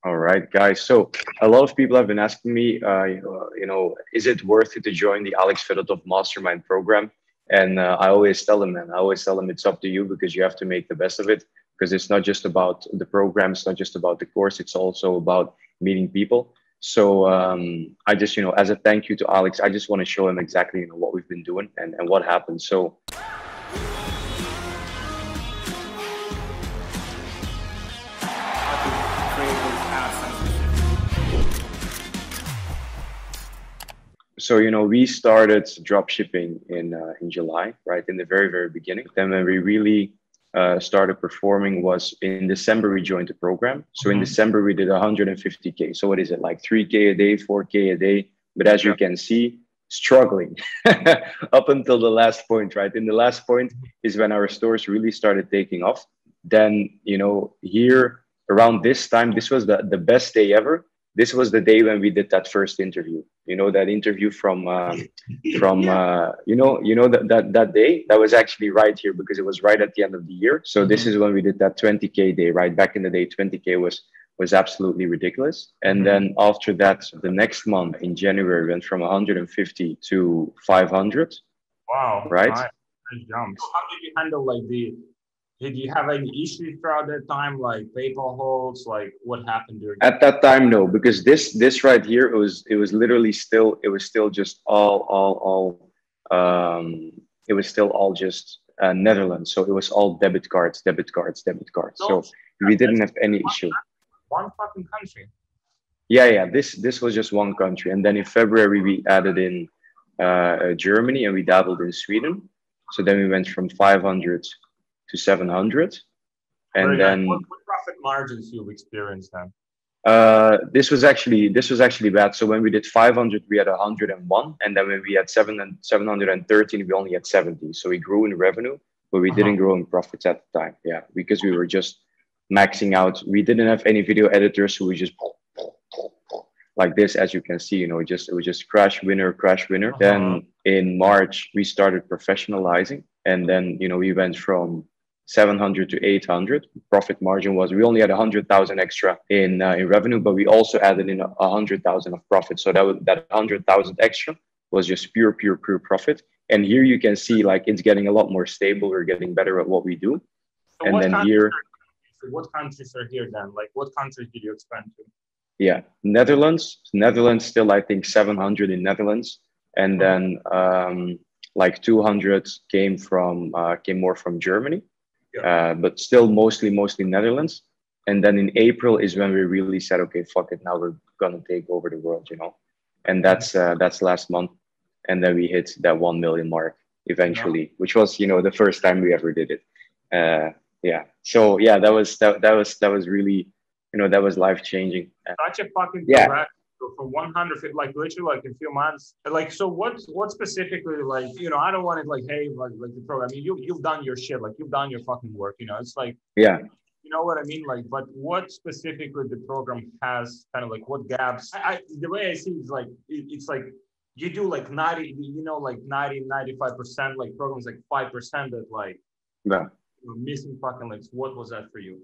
All right, guys. So a lot of people have been asking me, is it worth it to join the Alex Fedotoff Mastermind program? And I always tell them, man, I always tell them it's up to you because you have to make the best of it. Because it's not just about the program, it's not just about the course, it's also about meeting people. So I just, as a thank you to Alex, I just want to show him exactly, what we've been doing and what happened. So we started drop shipping in July, right? In the very beginning. Then when we really started performing was in December, we joined the program. So in December, we did 150K. So what is it, like 3K a day, 4K a day? But as you can see, struggling up until the last point, right? In the last point is when our stores really started taking off. Then, here around this time, this was the best day ever. This was the day when we did that first interview. That interview from that day that was actually right here because it was right at the end of the year. So this is when we did that 20K day, right? Back in the day, 20K was absolutely ridiculous. And then after that, the next month in January, we went from 150 to 500. Wow! Right. Nice jump. So how did you handle Did you have any issues throughout that time, like PayPal holds? Like what happened during? At that time, no, because this right here, it was literally still, it was still just it was still all just Netherlands. So it was all debit cards. So we didn't have any issue. One fucking country. Yeah. This was just one country, and then in February we added in Germany, and we dabbled in Sweden. So then we went from 500 to 700, and then what profit margins you've experienced then? This was actually bad. So when we did 500, we had 101, and then when we had 713, we only had 70. So we grew in revenue, but we didn't grow in profits at the time. Yeah, because we were just maxing out. We didn't have any video editors, so we just like this, as you can see. It was just crash winner. Then in March we started professionalizing, and then we went from 700 to 800. Profit margin was, we only had 100,000 extra in revenue, but we also added in 100,000 of profit. So that 100,000 extra was just pure profit. And here you can see like it's getting a lot more stable. We're getting better at what we do. So and then here, what countries are here then? Like what countries did you expand to? Yeah, Netherlands still, I think 700 in Netherlands, and then like 200 came more from Germany. But still mostly Netherlands. And then in April is when we really said, okay, fuck it, now we're gonna take over the world, And that's last month, and then we hit that 1 million mark eventually, which was the first time we ever did it. So yeah, that was really that was life changing. Such a fucking from 100, like literally like in a few months. Like, so what specifically, like, I don't want it like, hey, like the program, you've done your shit, like you've done your fucking work, it's like, yeah, you know what I mean? Like, but what specifically the program has, kind of like what gaps? The way I see it is like, it's like you do like 90, like 95%, like programs, like 5% that like missing fucking links. What was that for you?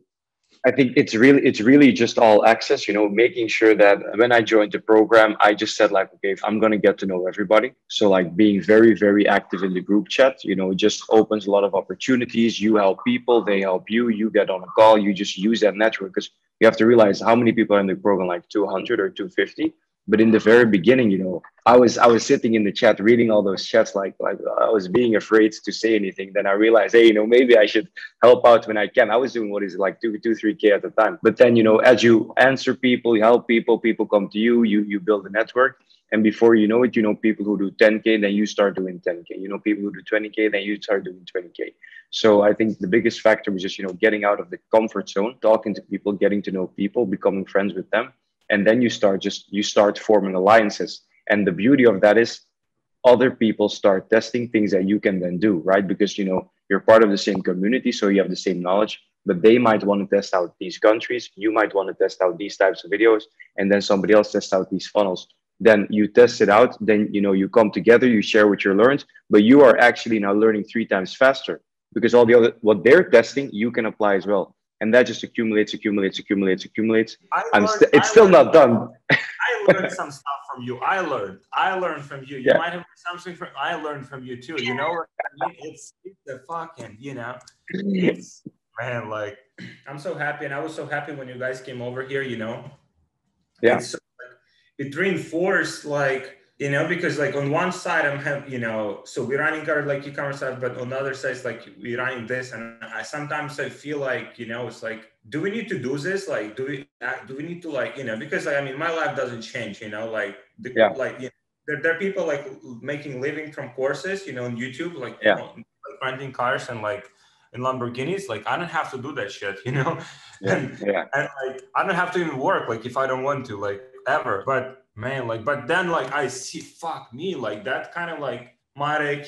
I think it's really just all access, making sure that when I joined the program, I just said like, okay, I'm going to get to know everybody. So like being very, very active in the group chat, it just opens a lot of opportunities. You help people, they help you, you get on a call, you just use that network, because you have to realize how many people are in the program, like 200 or 250. But in the very beginning, I was sitting in the chat, reading all those chats, like I was being afraid to say anything. Then I realized, hey, maybe I should help out when I can. I was doing what is it, like 3K at the time. But then, as you answer people, you help people, people come to you, you build a network. And before you know it, people who do 10K, then you start doing 10K. People who do 20K, then you start doing 20K. So I think the biggest factor was just, getting out of the comfort zone, talking to people, getting to know people, becoming friends with them. And then you start forming alliances. And the beauty of that is other people start testing things that you can then do, right? Because, you're part of the same community, so you have the same knowledge, but they might want to test out these countries. You might want to test out these types of videos, and then somebody else tests out these funnels. Then you test it out. Then, you come together, you share what you learned, but you are actually now learning 3 times faster because all the other, what they're testing, you can apply as well. and that just accumulates. I It's still not done. I learned some stuff from you. I learned from you. You Yeah. might have learned something from. I learned from you too. You know what I mean? It's the fucking. It's man. Like I'm so happy, and I was so happy when you guys came over here. Yeah. It's so, like, it reinforced because like on one side I'm have so we're running our like e-commerce side, but on the other side it's like we're running this, and I sometimes I feel like it's like, do we need to do this? Like do we need to like because like, I mean my life doesn't change, like Yeah. there are people like making living from courses on YouTube, like Yeah. like renting cars and like in Lamborghinis. Like I don't have to do that shit, Yeah. and Yeah. like I don't have to even work like if I don't want to, like ever. But man, like but then like I see, fuck me, like that kind of like Marek,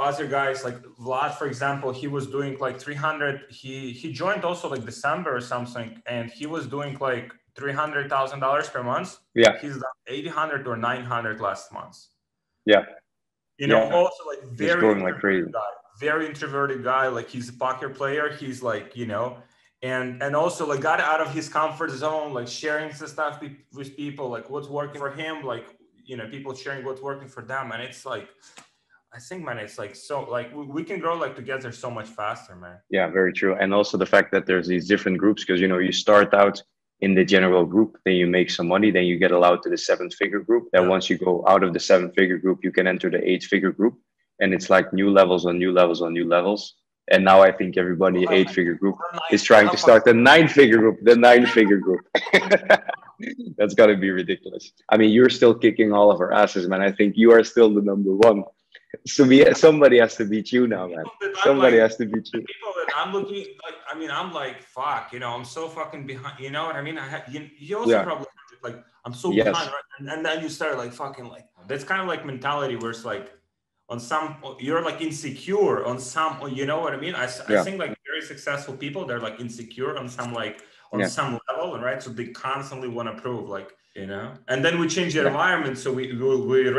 other guys like Vlad, for example, he was doing like 300. He joined also like December or something, and he was doing like $300,000 per month. Yeah. He's done 800 or 900 last month. Yeah. Also like It's growing like crazy. very introverted guy. Like he's a poker player. He's like, and also like got out of his comfort zone, like sharing the stuff with people, like what's working for him, like, people sharing what's working for them. And it's like, I think, man, it's like, so like we can grow like together so much faster, man. Yeah, very true. And also the fact that there's these different groups, because, you start out in the general group, then you make some money, then you get allowed to the 7-figure group. Then once you go out of the 7-figure group, you can enter the 8-figure group. And it's like new levels on new levels on new levels. And now I think everybody 8-figure group is trying to start the 9-figure group, That's got to be ridiculous. I mean, you're still kicking all of our asses, man. I think you are still the number one. So somebody has to beat you now, man. Somebody has to beat you. People that I'm looking like, I mean, I'm like, fuck, I'm so fucking behind. You know what I mean? You also probably like, I'm so behind, right? And then you start like fucking like, that's kind of like mentality where it's like, on some, you're like insecure on some, you know what I mean? I think like very successful people, they're like insecure on some like, on some level, right? So they constantly want to prove like, and then we change the environment. So we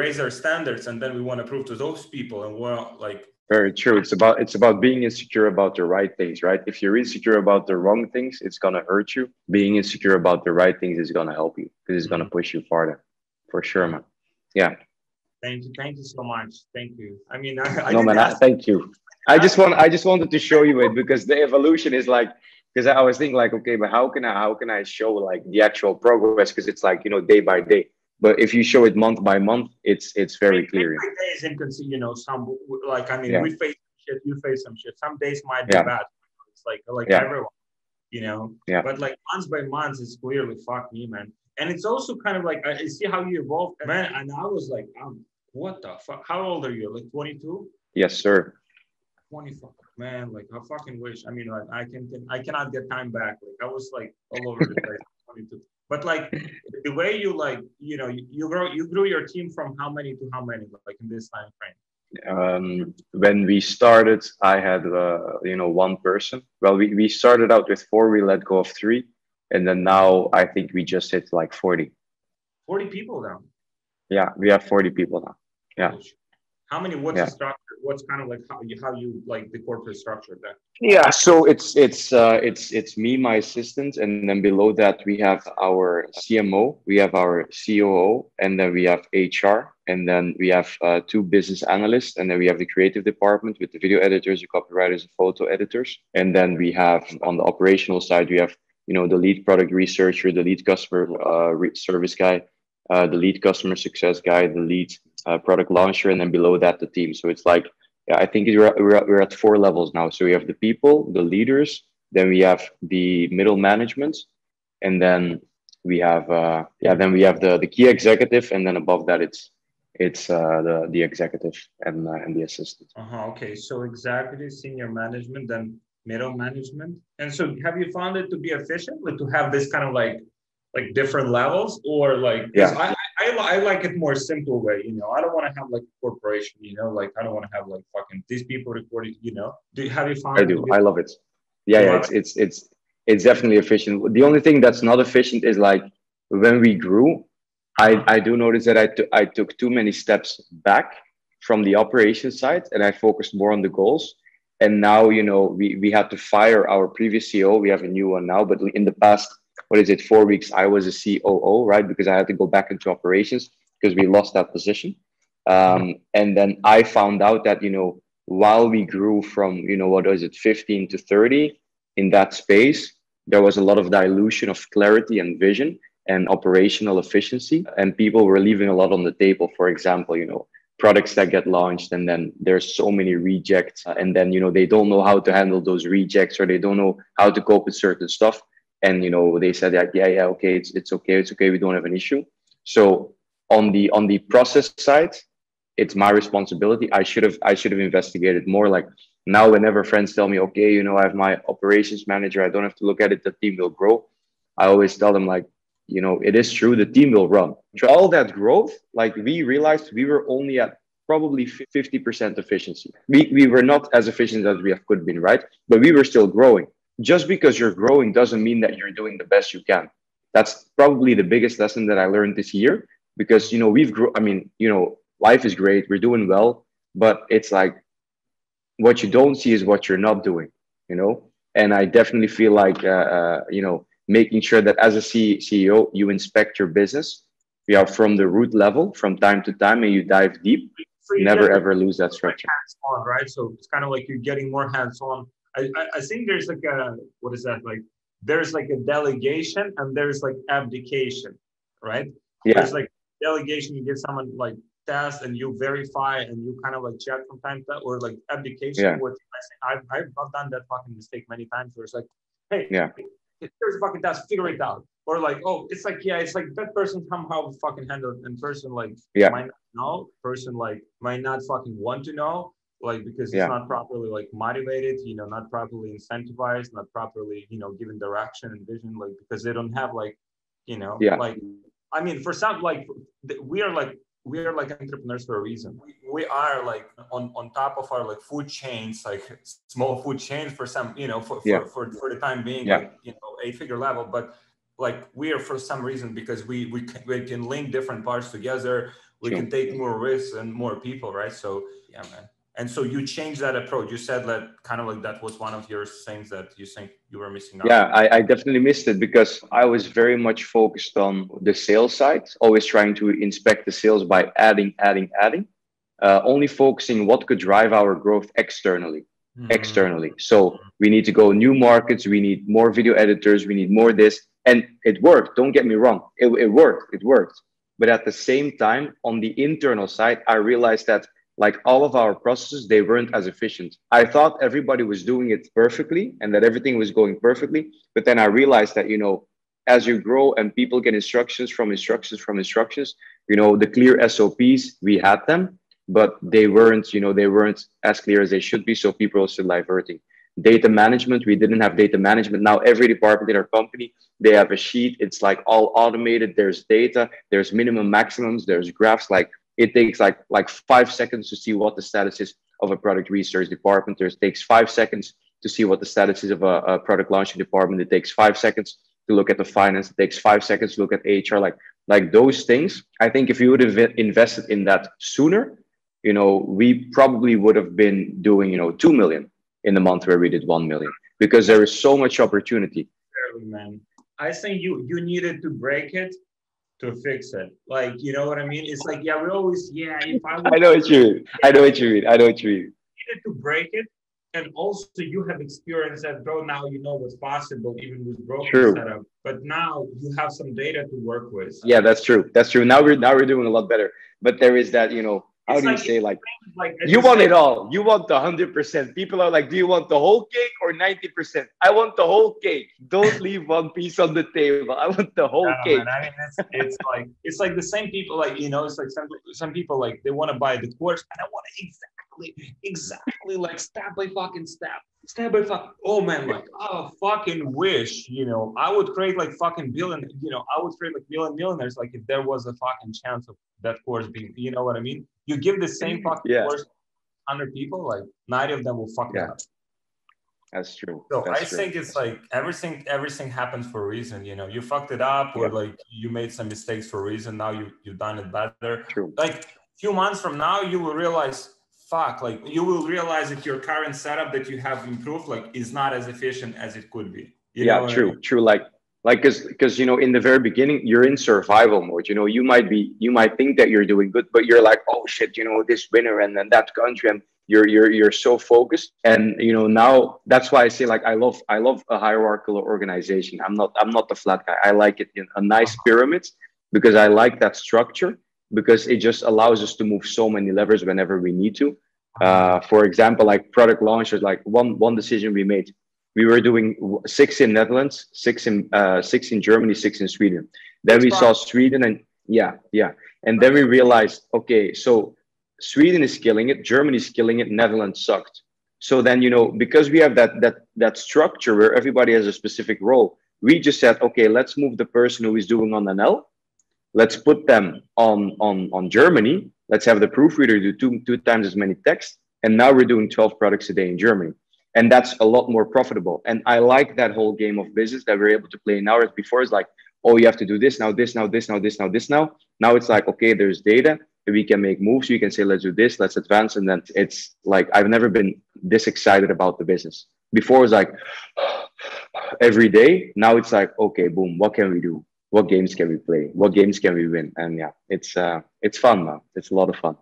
raise our standards, and then we want to prove to those people. And we're like, very true. It's about being insecure about the right things, right? If you're insecure about the wrong things, it's going to hurt you. Being insecure about the right things is going to help you, because it's going to push you farther, for sure, man. Yeah. Thank you so much. Thank you. I mean, thank you. I just wanted to show you it, because the evolution is like, because I was thinking like, okay, but how can I show like the actual progress? Because it's like, day by day. But if you show it month by month, it's very clear. Day is inconsistent, some like, I mean, we face shit, you face some shit. Some days might be bad. It's like everyone, Yeah. But like month by month, it's clearly fuck me, man. And it's also kind of like, I see how you evolved, man. And I was like, what the fuck? How old are you? Like 22? Yes, sir. 24, man. Like I fucking wish. I mean, like I cannot get time back. Like I was like all over the place. 22. But like the way you like, you grew your team from how many to how many, like in this time frame? When we started, I had one person. Well, we started out with 4. We let go of 3, and then now I think we just hit like 40. 40 people now. Yeah, we have 40 people now. Yeah. How many? What's the structure? What's kind of like how you like the corporate structure there? Yeah, so it's me, my assistant, and then below that we have our CMO, we have our COO, and then we have HR, and then we have 2 business analysts, and then we have the creative department with the video editors, the copywriters, the photo editors, and then we have on the operational side we have the lead product researcher, the lead customer service guy, the lead customer success guy, the lead product launcher, and then below that the team. So it's like, I think we're at 4 levels now. So we have the people, the leaders, then we have the middle management, and then we have the key executive, and then above that it's the executive and the assistant. Okay, so executive, senior management, then middle management. And so have you found it to be efficient, like to have this kind of like different levels, or like, I like it more simple way, I don't want to have like a corporation, like I don't want to have like fucking these people reporting, have you found? I love it. Yeah, it's definitely efficient. The only thing that's not efficient is like when we grew, I do notice that I took too many steps back from the operation side, and I focused more on the goals. And now, we had to fire our previous CEO. We have a new one now, but in the past, what is it, 4 weeks, I was a COO, right? Because I had to go back into operations because we lost that position. And then I found out that, while we grew from, what was it, 15 to 30 in that space, there was a lot of dilution of clarity and vision and operational efficiency. And people were leaving a lot on the table. For example, products that get launched and then there's so many rejects. And then, they don't know how to handle those rejects, or they don't know how to cope with certain stuff. And, they said that, yeah, okay, it's okay. We don't have an issue. So on the process side, it's my responsibility. I should have investigated more. Like now, whenever friends tell me, okay, I have my operations manager, I don't have to look at it, the team will grow. I always tell them, like, it is true, the team will run. Through all that growth, like, we realized we were only at probably 50% efficiency. We were not as efficient as we could have been, right? But we were still growing. Just because you're growing doesn't mean that you're doing the best you can. That's probably the biggest lesson that I learned this year, because, we've grown. I mean, life is great. We're doing well, but it's like, what you don't see is what you're not doing, And I definitely feel like, making sure that as a CEO, you inspect your business, from the root level, from time to time, and you dive deep. So you Never ever lose that structure. Hands-on, right? So it's kind of like you're getting more hands-on. I think there's like what is that? Like there's like a delegation and there's like abdication, right? Yeah. There's like delegation, you give someone like task and you verify and you kind of like check from time to time, or like abdication. Yeah. What I've done that fucking mistake many times where it's like, hey, yeah, here's a fucking task, figure it out. Or like, oh, it's like, yeah, it's like that person somehow fucking handled, and person like might not know, person like might not fucking want to know, like, because it's not properly like motivated, not properly incentivized, not properly, given direction and vision, like, because they don't have like, like, I mean, for some, like, we are like entrepreneurs for a reason. We are like on top of our like food chains, like small food chains for some, for the time being, like, 8-figure level. But like we are, for some reason, because we can link different parts together. We can take more risks and more people, right? So yeah, man. And so you changed that approach. You said that kind of like that was one of your things that you think you were missing out. Yeah, I definitely missed it because I was very much focused on the sales side, always trying to inspect the sales by adding, only focusing what could drive our growth externally. So we need to go new markets. We need more video editors. We need more this. And it worked. Don't get me wrong. It worked. But at the same time, on the internal side, I realized that, like, all of our processes, they weren't as efficient. I thought everybody was doing it perfectly and that everything was going perfectly. But then I realized that, as you grow and people get instructions, the clear SOPs, we had them, but they weren't as clear as they should be. So people are still diverting. Data management, we didn't have data management. Now every department in our company, they have a sheet. It's like all automated. There's data, there's minimum maximums, there's graphs. Like, it takes like 5 seconds to see what the status is of a product research department. It takes 5 seconds to see what the status is of a product launching department. It takes 5 seconds to look at the finance. It takes 5 seconds to look at HR. Like those things. I think if you would have invested in that sooner, we probably would have been doing, 2 million in the month where we did 1 million, because there is so much opportunity. Man, I think you needed to break it to fix it. Like, you know what I mean? It's like, yeah, we always, if I know what you mean. I know what you mean. You needed to break it. And also you have experience that, bro, now you know what's possible even with broken setup. But now you have some data to work with. Yeah, that's true. Now we're doing a lot better. But there is that, how do you say, like you want it all. You want the 100%. People are like, do you want the whole cake or 90%? I want the whole cake. Don't leave one piece on the table. I want the whole cake. Man, I mean, it's like the same people, like, it's like some people, like, they want to buy the course, and I want to exactly like step by fuck. Oh man, like, I fucking wish, I would create like fucking billion, I would create like millionaires, like, if there was a fucking chance of that course being, you know what I mean? You give the same fucking course to 100 people, like 90 of them will fuck it up. That's true. So I think it's like everything happens for a reason. You fucked it up, or like you made some mistakes for a reason. Now you've done it better. True. Like, few months from now, you will realize, fuck, like you will realize that your current setup that you have improved like is not as efficient as it could be. You know what I mean? True. Like, because, you know, in the very beginning, you're in survival mode. You know, you might think that you're doing good, but you're like, oh shit, you know, this winner and then that country, and you're so focused. And you know, now that's why I say like I love a hierarchical organization. I'm not the flat guy. I like it in a nice pyramid because I like that structure, because it just allows us to move so many levers whenever we need to. For example, like product launches, like one decision we made, we were doing 6 in Netherlands, 6 in Germany, 6 in Sweden. Then we saw Sweden, and yeah, and then we realized, okay, so Sweden is killing it, Germany is killing it, Netherlands sucked. So then, you know, because we have that structure where everybody has a specific role, we just said, okay, let's move the person who is doing on NL, let's put them on Germany. Let's have the proofreader do two times as many text. And now we're doing 12 products a day in Germany. And that's a lot more profitable. And I like that whole game of business that we're able to play now. As before, it's like, oh, you have to do this now, this now, this now, this now, this now. Now it's like, okay, there's data. We can make moves. We can say, let's do this, let's advance. And then it's like, I've never been this excited about the business. Before it was like every day. Now it's like, okay, boom, what can we do? What games can we play? What games can we win? And yeah, it's fun, man. It's a lot of fun.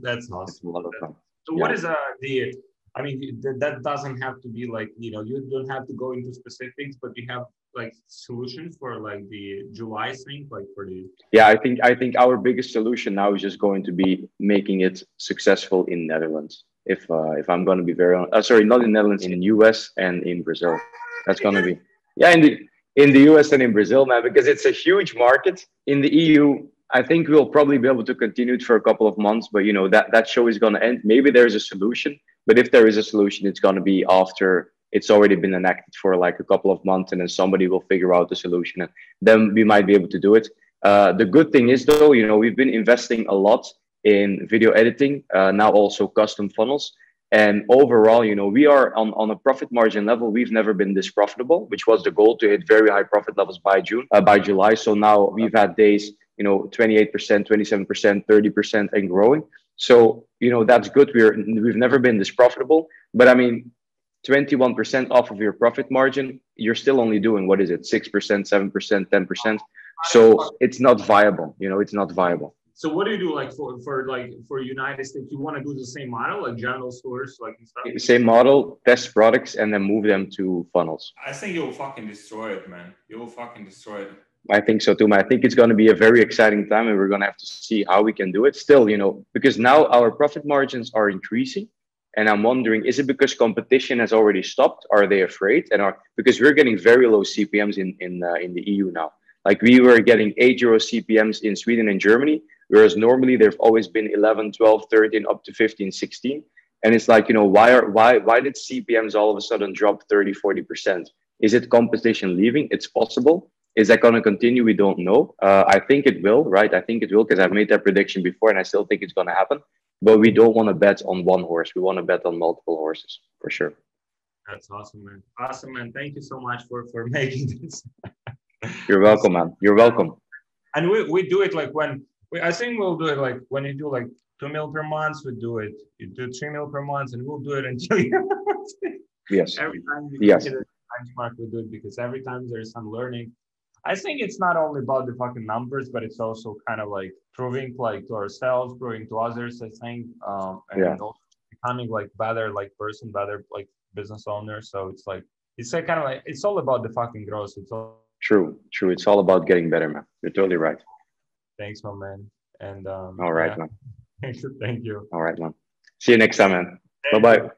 That's awesome. It's a lot of fun. So what is the, I mean, that doesn't have to be like, you know, you don't have to go into specifics, but you have like solutions for like the July thing, like for the. Yeah, I think our biggest solution now is just going to be making it successful in Netherlands. If I'm going to be very honest, sorry, not in Netherlands, in US and in Brazil. That's going to be, yeah, in the US and in Brazil, man, because it's a huge market. In the EU, I think we'll probably be able to continue it for a couple of months, but you know, that show is going to end. Maybe there's a solution, but if there is a solution, it's going to be after it's already been enacted for like a couple of months, and then somebody will figure out the solution, and then we might be able to do it. The good thing is though, you know, we've been investing a lot in video editing, now also custom funnels. And overall, you know, we are on a profit margin level. We've never been this profitable, which was the goal, to hit very high profit levels by July. So now we've had days, you know, 28%, 27%, 30% and growing. So, you know, that's good. We've never been this profitable, but I mean, 21% off of your profit margin, you're still only doing, what is it? 6%, 7%, 10%. So it's not viable, you know, it's not viable. So what do you do like for United States? You want to do the same model, like general stores, like and stuff? Same model, test products, and then move them to funnels. I think you'll fucking destroy it, man. You'll fucking destroy it. I think so too, man. I think it's going to be a very exciting time, and we're going to have to see how we can do it. Still, you know, because now our profit margins are increasing, and I'm wondering, is it because competition has already stopped? Are they afraid? Because we're getting very low CPMs in the EU now. Like we were getting €8 CPMs in Sweden and Germany, whereas normally they've always been 11, 12, 13, up to 15, 16. And it's like, you know, why did CPMs all of a sudden drop 30, 40%? Is it competition leaving? It's possible. Is that going to continue? We don't know. I think it will, right? I think it will, because I've made that prediction before, and I still think it's going to happen. But we don't want to bet on one horse. We want to bet on multiple horses, for sure. That's awesome, man. Awesome, man. Thank you so much for making this. You're welcome, man. You're welcome. And we do it like I think we'll do it like when you do like 2 mil per month, we do it. You do 3 mil per month, and we'll do it until you. Yes. Every time we hit a benchmark, we do it, because every time there's some learning. I think it's not only about the fucking numbers, but it's also kind of like proving like to ourselves, proving to others, I think, and also becoming like better like person, better like business owner. So it's like kind of like, it's all about the fucking growth. It's all true. It's all about getting better, man. You're totally right. Thanks, my man. And all right, man. Thank you. All right, man. See you next time, man. Bye-bye.